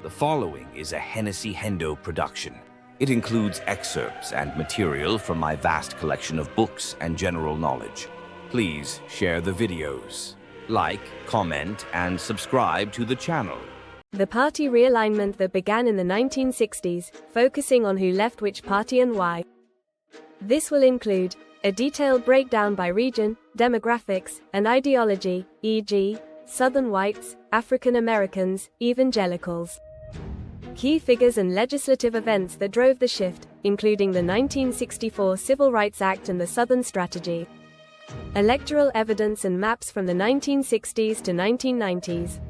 The following is a HennessyHendo production. It includes excerpts and material from my vast collection of books and general knowledge. Please share the videos. Like, comment, and subscribe to the channel. The party realignment that began in the 1960s, focusing on who left which party and why. This will include a detailed breakdown by region, demographics, and ideology, e.g., Southern whites, African Americans, evangelicals. Key figures and legislative events that drove the shift, including the 1964 Civil Rights Act and the Southern Strategy. Electoral evidence and maps from the 1960s to 1990s.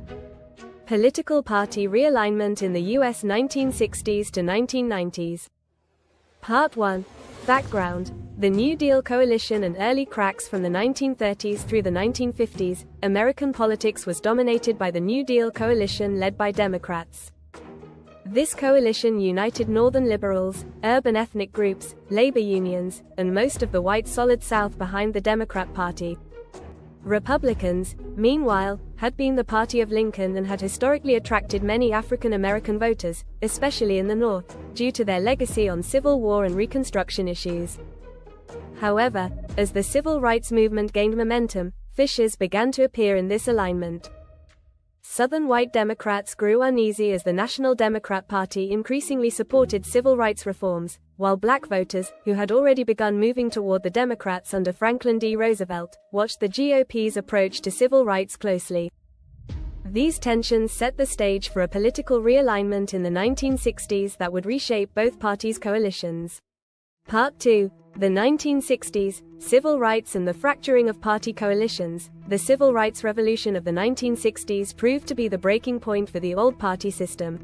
Political party realignment in the U.S. 1960s to 1990s. Part 1. Background. The New Deal coalition and early cracks. From the 1930s through the 1950s, American politics was dominated by the New Deal coalition led by Democrats. This coalition united Northern liberals, urban ethnic groups, labor unions, and most of the white Solid South behind the Democrat Party. Republicans, meanwhile, had been the party of Lincoln and had historically attracted many African American voters, especially in the North, due to their legacy on Civil War and Reconstruction issues. However, as the civil rights movement gained momentum, fissures began to appear in this alignment. Southern white Democrats grew uneasy as the National Democrat Party increasingly supported civil rights reforms, while black voters, who had already begun moving toward the Democrats under Franklin D. Roosevelt, watched the GOP's approach to civil rights closely. These tensions set the stage for a political realignment in the 1960s that would reshape both parties' coalitions. Part 2. The 1960s, Civil Rights and the Fracturing of Party Coalitions. The Civil Rights Revolution of the 1960s proved to be the breaking point for the old party system.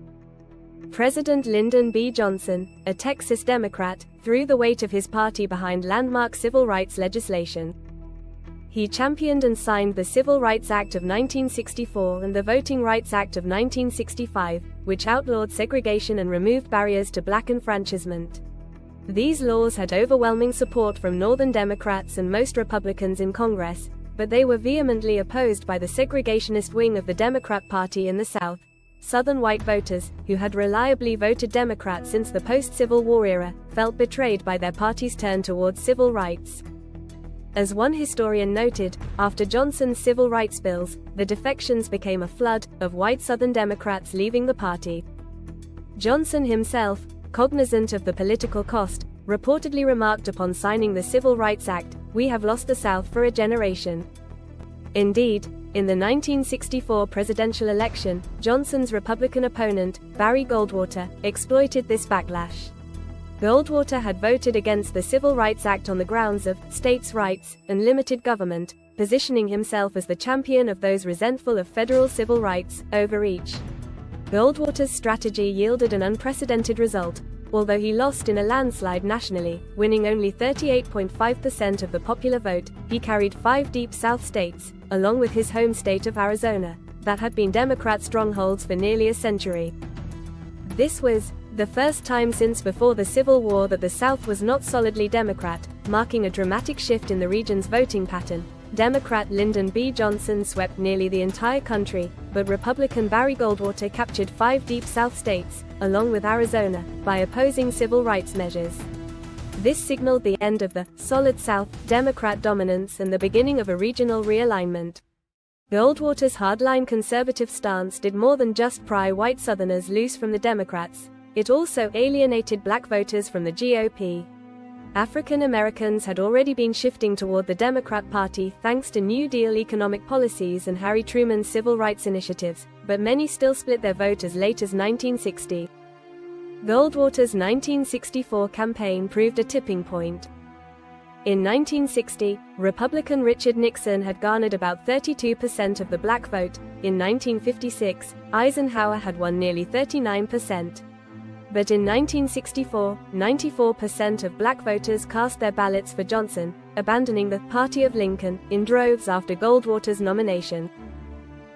President Lyndon B. Johnson, a Texas Democrat, threw the weight of his party behind landmark civil rights legislation. He championed and signed the Civil Rights Act of 1964 and the Voting Rights Act of 1965, which outlawed segregation and removed barriers to black enfranchisement. These laws had overwhelming support from Northern Democrats and most Republicans in Congress, but they were vehemently opposed by the segregationist wing of the Democrat Party in the South. Southern white voters, who had reliably voted Democrat since the post-Civil War era, felt betrayed by their party's turn towards civil rights. As one historian noted, after Johnson's civil rights bills, the defections became a flood of white Southern Democrats leaving the party. Johnson himself, cognizant of the political cost, reportedly remarked upon signing the Civil Rights Act, "We have lost the South for a generation." Indeed, in the 1964 presidential election, Johnson's Republican opponent, Barry Goldwater, exploited this backlash. Goldwater had voted against the Civil Rights Act on the grounds of states' rights and limited government, positioning himself as the champion of those resentful of federal civil rights, overreach. Goldwater's strategy yielded an unprecedented result, although he lost in a landslide nationally, winning only 38.5% of the popular vote. He carried 5 deep South states, along with his home state of Arizona, that had been Democrat strongholds for nearly a century. This was the first time since before the Civil War that the South was not solidly Democrat, marking a dramatic shift in the region's voting pattern. Democrat Lyndon B. Johnson swept nearly the entire country, but Republican Barry Goldwater captured 5 deep South states, along with Arizona, by opposing civil rights measures. This signaled the end of the Solid South Democrat dominance and the beginning of a regional realignment. Goldwater's hardline conservative stance did more than just pry white Southerners loose from the Democrats. It also alienated black voters from the GOP. African Americans had already been shifting toward the Democrat Party thanks to New Deal economic policies and Harry Truman's civil rights initiatives, but many still split their vote as late as 1960. Goldwater's 1964 campaign proved a tipping point. In 1960, Republican Richard Nixon had garnered about 32% of the black vote. In 1956, Eisenhower had won nearly 39%. But in 1964, 94% of black voters cast their ballots for Johnson, abandoning the Party of Lincoln in droves after Goldwater's nomination.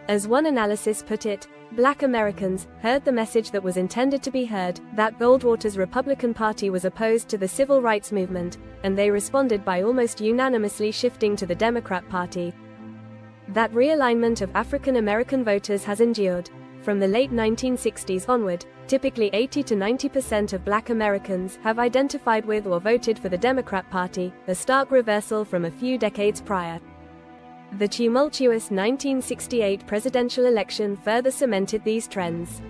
As one analysis put it, black Americans heard the message that was intended to be heard, that Goldwater's Republican Party was opposed to the civil rights movement, and they responded by almost unanimously shifting to the Democrat Party. That realignment of African American voters has endured. From the late 1960s onward, typically 80 to 90% of Black Americans have identified with or voted for the Democrat Party, a stark reversal from a few decades prior. The tumultuous 1968 presidential election further cemented these trends.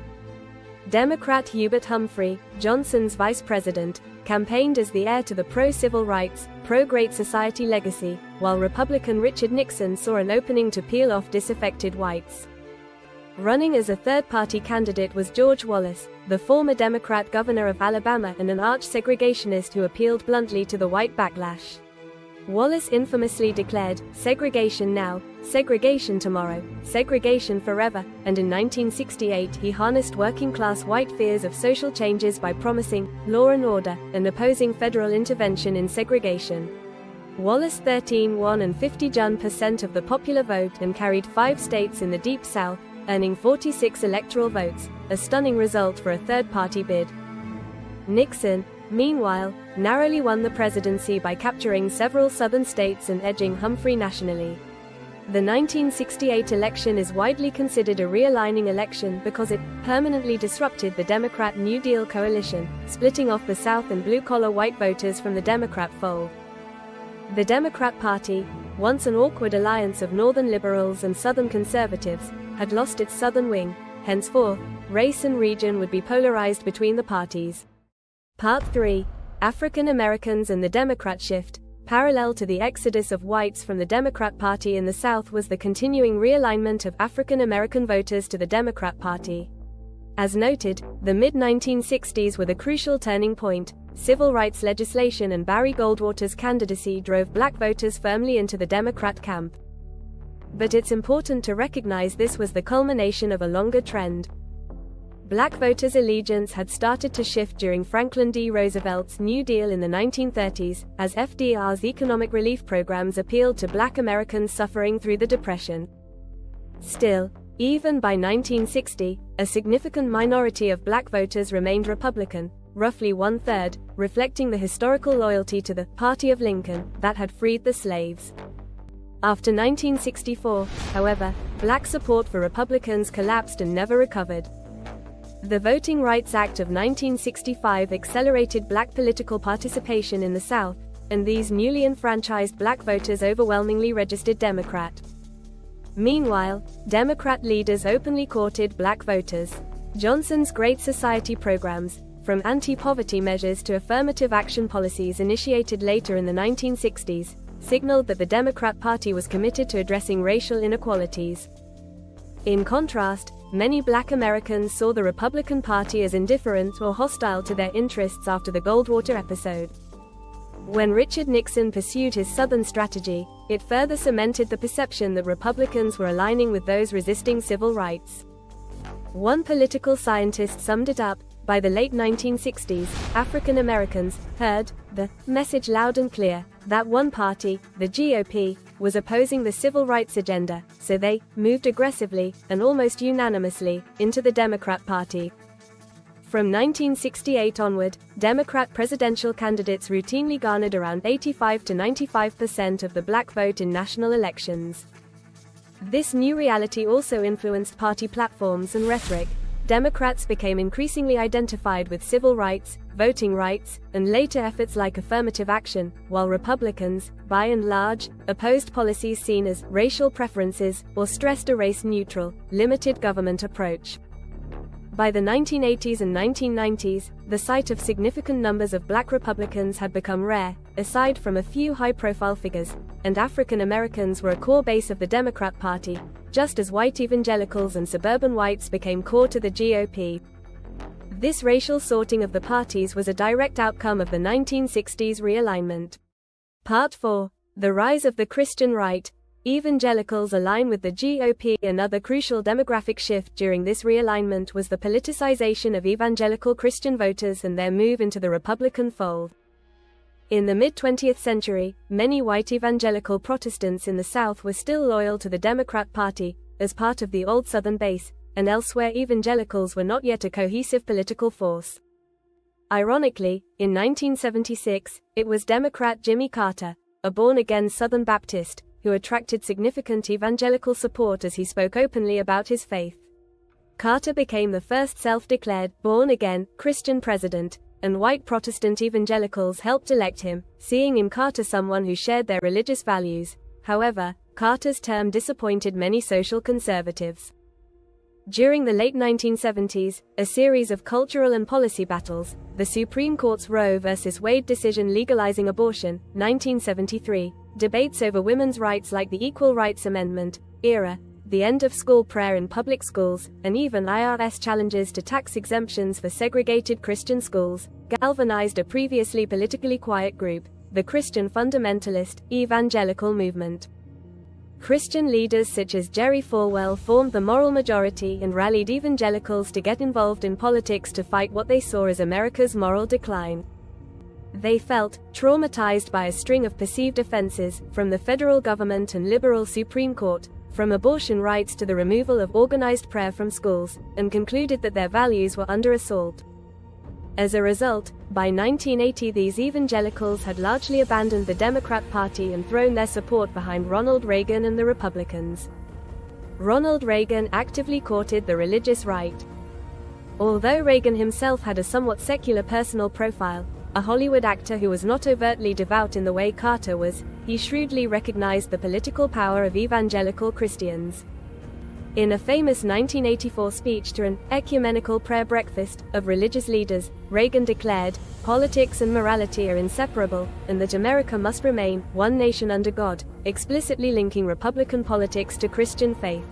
Democrat Hubert Humphrey, Johnson's vice president, campaigned as the heir to the pro-civil rights, pro-Great Society legacy, while Republican Richard Nixon saw an opening to peel off disaffected whites. Running as a third-party candidate was George Wallace, the former Democrat governor of Alabama and an arch-segregationist who appealed bluntly to the white backlash. Wallace infamously declared, "Segregation now, segregation tomorrow, segregation forever," and in 1968 he harnessed working-class white fears of social changes by promising law and order and opposing federal intervention in segregation. Wallace 13 won and 50% of the popular vote and carried 5 states in the Deep South, earning 46 electoral votes, a stunning result for a third-party bid. Nixon, meanwhile, narrowly won the presidency by capturing several southern states and edging Humphrey nationally. The 1968 election is widely considered a realigning election because it permanently disrupted the Democrat New Deal coalition, splitting off the South and blue-collar white voters from the Democrat fold. The Democrat Party, once an awkward alliance of Northern liberals and Southern conservatives, had lost its Southern wing. Henceforth, race and region would be polarized between the parties. Part 3. African Americans and the Democrat shift. Parallel to the exodus of whites from the Democrat Party in the South was the continuing realignment of African American voters to the Democrat Party. As noted, the mid-1960s were the crucial turning point. Civil rights legislation and Barry Goldwater's candidacy drove black voters firmly into the Democrat camp. But it's important to recognize this was the culmination of a longer trend. Black voters' allegiance had started to shift during Franklin D. Roosevelt's New Deal in the 1930s, as FDR's economic relief programs appealed to black Americans suffering through the Depression. Still, even by 1960, a significant minority of black voters remained Republican, roughly one-third, reflecting the historical loyalty to the Party of Lincoln that had freed the slaves. After 1964, however, black support for Republicans collapsed and never recovered. The Voting Rights Act of 1965 accelerated black political participation in the South, and these newly enfranchised black voters overwhelmingly registered Democrat. Meanwhile, Democrat leaders openly courted black voters. Johnson's Great Society programs, from anti-poverty measures to affirmative action policies initiated later in the 1960s, signaled that the Democrat Party was committed to addressing racial inequalities. In contrast, many black Americans saw the Republican Party as indifferent or hostile to their interests after the Goldwater episode. When Richard Nixon pursued his Southern strategy, it further cemented the perception that Republicans were aligning with those resisting civil rights. One political scientist summed it up: by the late 1960s, African Americans heard the message loud and clear that one party, the GOP, was opposing the civil rights agenda, so they moved aggressively, and almost unanimously, into the Democrat Party. From 1968 onward, Democrat presidential candidates routinely garnered around 85 to 95% of the black vote in national elections. This new reality also influenced party platforms and rhetoric. Democrats became increasingly identified with civil rights, voting rights, and later efforts like affirmative action, while Republicans, by and large, opposed policies seen as racial preferences or stressed a race-neutral, limited government approach. By the 1980s and 1990s, the sight of significant numbers of black Republicans had become rare, aside from a few high-profile figures, and African Americans were a core base of the Democrat Party, just as white evangelicals and suburban whites became core to the GOP. This racial sorting of the parties was a direct outcome of the 1960s realignment. Part 4. The rise of the Christian right. Evangelicals align with the GOP. Another crucial demographic shift during this realignment was the politicization of evangelical Christian voters and their move into the Republican fold. In the mid-20th century, many white evangelical Protestants in the South were still loyal to the Democrat Party, as part of the old Southern base, and elsewhere evangelicals were not yet a cohesive political force. Ironically, in 1976, it was Democrat Jimmy Carter, a born-again Southern Baptist, who attracted significant evangelical support as he spoke openly about his faith. Carter became the first self-declared, born-again, Christian president, and white Protestant evangelicals helped elect him, seeing in Carter someone who shared their religious values. However, Carter's term disappointed many social conservatives. During the late 1970s, a series of cultural and policy battles, the Supreme Court's Roe v. Wade decision legalizing abortion, 1973, debates over women's rights like the Equal Rights Amendment, era, the end of school prayer in public schools, and even IRS challenges to tax exemptions for segregated Christian schools, galvanized a previously politically quiet group, the Christian fundamentalist, evangelical movement. Christian leaders such as Jerry Falwell formed the moral majority and rallied evangelicals to get involved in politics to fight what they saw as America's moral decline. They felt traumatized by a string of perceived offenses, from the federal government and liberal Supreme Court, from abortion rights to the removal of organized prayer from schools, and concluded that their values were under assault. As a result, by 1980 these evangelicals had largely abandoned the Democrat Party and thrown their support behind Ronald Reagan and the Republicans. Ronald Reagan actively courted the religious right. Although Reagan himself had a somewhat secular personal profile, a Hollywood actor who was not overtly devout in the way Carter was, he shrewdly recognized the political power of evangelical Christians. In a famous 1984 speech to an ecumenical prayer breakfast of religious leaders, Reagan declared, "Politics and morality are inseparable, and that America must remain one nation under God," explicitly linking Republican politics to Christian faith.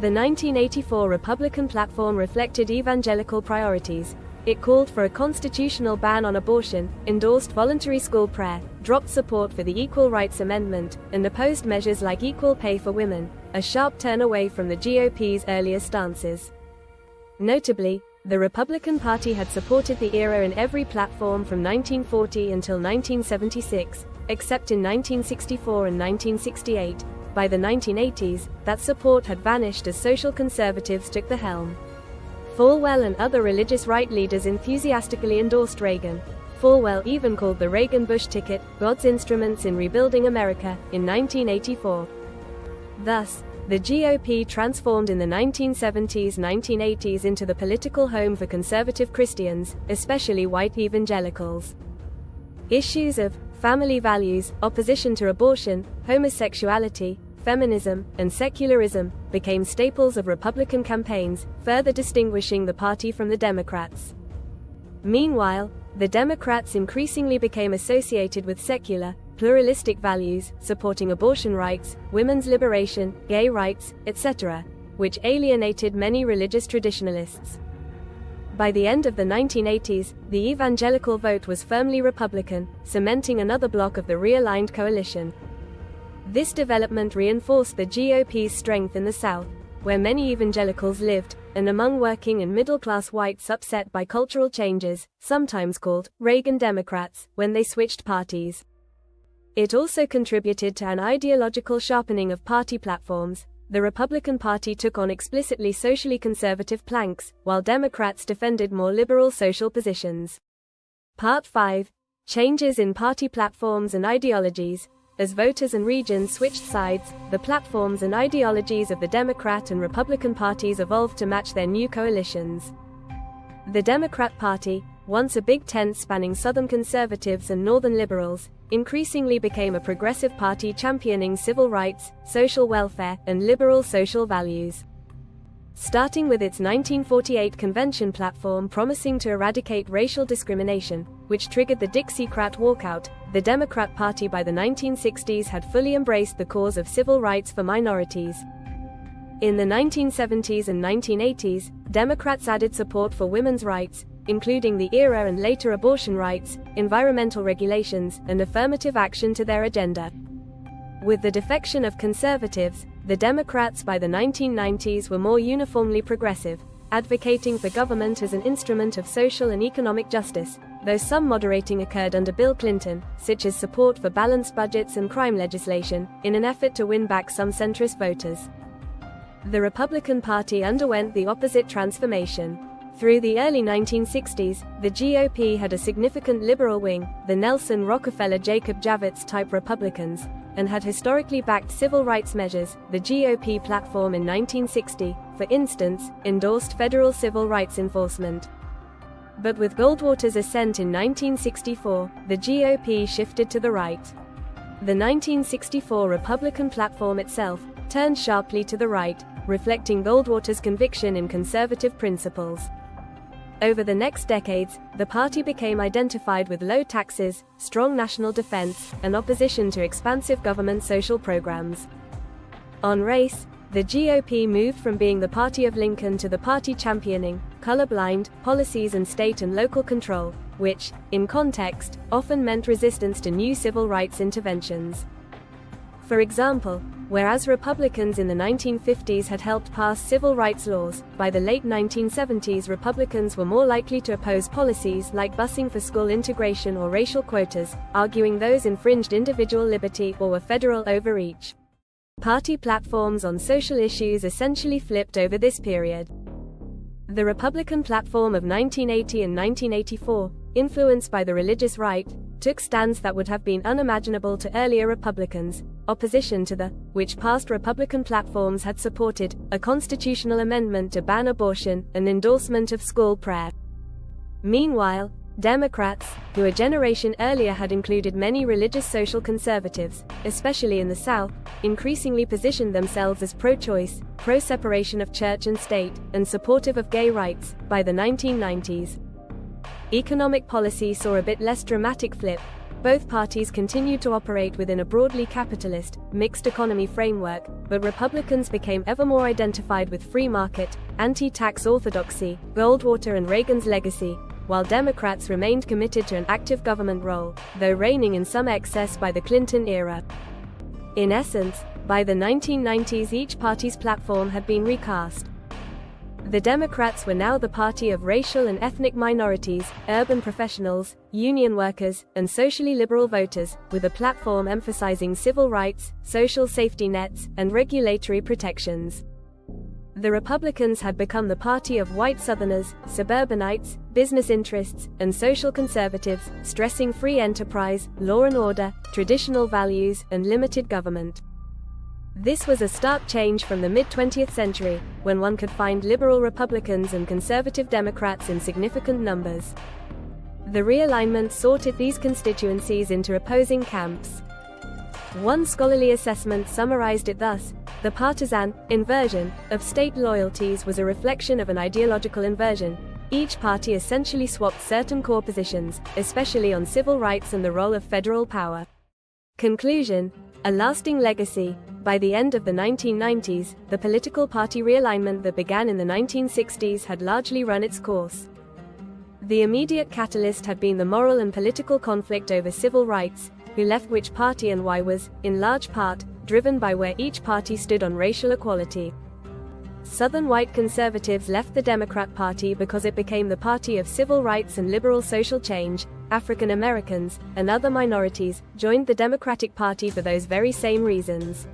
The 1984 Republican platform reflected evangelical priorities. It called for a constitutional ban on abortion, endorsed voluntary school prayer, dropped support for the Equal Rights Amendment, and opposed measures like equal pay for women, a sharp turn away from the GOP's earlier stances. Notably, the Republican Party had supported the era in every platform from 1940 until 1976, except in 1964 and 1968. By the 1980s, that support had vanished as social conservatives took the helm. Falwell and other religious right leaders enthusiastically endorsed Reagan. Falwell even called the Reagan-Bush ticket God's instruments in rebuilding America in 1984. Thus, the GOP transformed in the 1970s-1980s into the political home for conservative Christians, especially white evangelicals. Issues of family values, opposition to abortion, homosexuality, feminism, and secularism became staples of Republican campaigns, further distinguishing the party from the Democrats. Meanwhile, the Democrats increasingly became associated with secular, pluralistic values, supporting abortion rights, women's liberation, gay rights, etc., which alienated many religious traditionalists. By the end of the 1980s, the evangelical vote was firmly Republican, cementing another bloc of the realigned coalition. This development reinforced the GOP's strength in the South, where many evangelicals lived, and among working and middle-class whites upset by cultural changes, sometimes called Reagan Democrats, when they switched parties. It also contributed to an ideological sharpening of party platforms. The Republican Party took on explicitly socially conservative planks, while Democrats defended more liberal social positions. Part 5. Changes in party platforms and ideologies. As voters and regions switched sides, the platforms and ideologies of the Democrat and Republican parties evolved to match their new coalitions. The Democrat Party, once a big tent spanning Southern conservatives and Northern liberals, increasingly became a progressive party championing civil rights, social welfare, and liberal social values. Starting with its 1948 convention platform promising to eradicate racial discrimination, which triggered the Dixiecrat walkout, the Democrat Party by the 1960s had fully embraced the cause of civil rights for minorities. In the 1970s and 1980s, Democrats added support for women's rights, including the era and later abortion rights, environmental regulations, and affirmative action to their agenda. With the defection of conservatives, the Democrats by the 1990s were more uniformly progressive, advocating for government as an instrument of social and economic justice, though some moderating occurred under Bill Clinton, such as support for balanced budgets and crime legislation, in an effort to win back some centrist voters. The Republican Party underwent the opposite transformation. Through the early 1960s, the GOP had a significant liberal wing, the Nelson Rockefeller Jacob Javits type Republicans, and had historically backed civil rights measures. The GOP platform in 1960, for instance, endorsed federal civil rights enforcement. But with Goldwater's ascent in 1964, the GOP shifted to the right. The 1964 Republican platform itself turned sharply to the right, reflecting Goldwater's conviction in conservative principles. Over the next decades, the party became identified with low taxes, strong national defense, and opposition to expansive government social programs. On race, the GOP moved from being the party of Lincoln to the party championing colorblind policies and state and local control, which, in context, often meant resistance to new civil rights interventions. For example, whereas Republicans in the 1950s had helped pass civil rights laws, by the late 1970s Republicans were more likely to oppose policies like busing for school integration or racial quotas, arguing those infringed individual liberty or were federal overreach. Party platforms on social issues essentially flipped over this period. The Republican platform of 1980 and 1984, influenced by the religious right, took stands that would have been unimaginable to earlier Republicans: opposition to the, which past Republican platforms had supported, a constitutional amendment to ban abortion, and endorsement of school prayer. Meanwhile, Democrats, who a generation earlier had included many religious social conservatives, especially in the South, increasingly positioned themselves as pro-choice, pro-separation of church and state, and supportive of gay rights. By the 1990s, economic policy saw a bit less dramatic flip. Both parties continued to operate within a broadly capitalist, mixed economy framework, but Republicans became ever more identified with free market, anti-tax orthodoxy, Goldwater and Reagan's legacy, while Democrats remained committed to an active government role, though reigning in some excess by the Clinton era. In essence, by the 1990s each party's platform had been recast. The Democrats were now the party of racial and ethnic minorities, urban professionals, union workers, and socially liberal voters, with a platform emphasizing civil rights, social safety nets, and regulatory protections. The Republicans had become the party of white Southerners, suburbanites, business interests, and social conservatives, stressing free enterprise, law and order, traditional values, and limited government. This was a stark change from the mid-20th century, when one could find liberal Republicans and conservative Democrats in significant numbers. The realignment sorted these constituencies into opposing camps. One scholarly assessment summarized it thus: the partisan inversion of state loyalties was a reflection of an ideological inversion. Each party essentially swapped certain core positions, especially on civil rights and the role of federal power. Conclusion: a lasting legacy. By the end of the 1990s, the political party realignment that began in the 1960s had largely run its course. The immediate catalyst had been the moral and political conflict over civil rights, who left which party and why was, in large part, driven by where each party stood on racial equality. Southern white conservatives left the Democrat Party because it became the party of civil rights and liberal social change. African Americans, and other minorities, joined the Democratic Party for those very same reasons.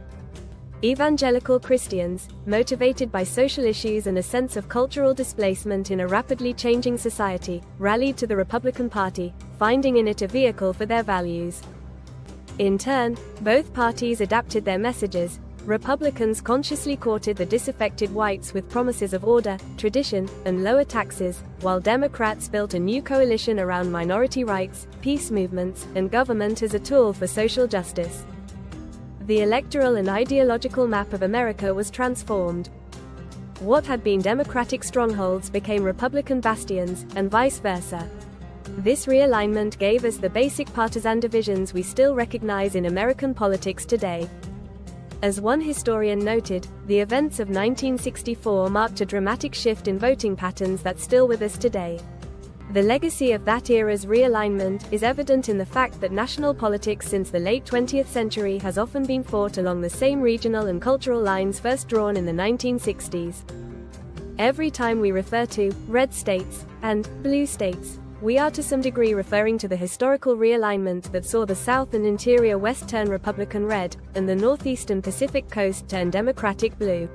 Evangelical Christians, motivated by social issues and a sense of cultural displacement in a rapidly changing society, rallied to the Republican Party, finding in it a vehicle for their values. In turn, both parties adapted their messages. Republicans consciously courted the disaffected whites with promises of order, tradition, and lower taxes, while Democrats built a new coalition around minority rights, peace movements, and government as a tool for social justice. The electoral and ideological map of America was transformed. What had been Democratic strongholds became Republican bastions, and vice versa. This realignment gave us the basic partisan divisions we still recognize in American politics today. As one historian noted, the events of 1964 marked a dramatic shift in voting patterns that's still with us today. The legacy of that era's realignment is evident in the fact that national politics since the late 20th century has often been fought along the same regional and cultural lines first drawn in the 1960s. Every time we refer to red states and blue states, we are to some degree referring to the historical realignment that saw the South and interior West turn Republican red, and the Northeast and Pacific Coast turn Democratic blue.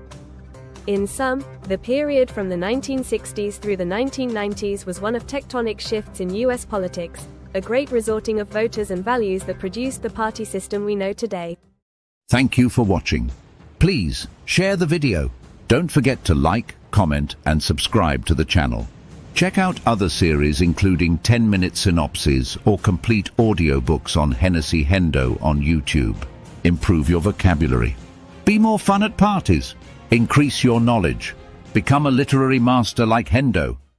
In sum, the period from the 1960s through the 1990s was one of tectonic shifts in U.S. politics, a great resorting of voters and values that produced the party system we know today. Thank you for watching. Please share the video. Don't forget to like, comment, and subscribe to the channel. Check out other series including 10-minute synopses or complete audiobooks on HennessyHendo on YouTube. Improve your vocabulary. Be more fun at parties. Increase your knowledge. Become a literary master like Hendo.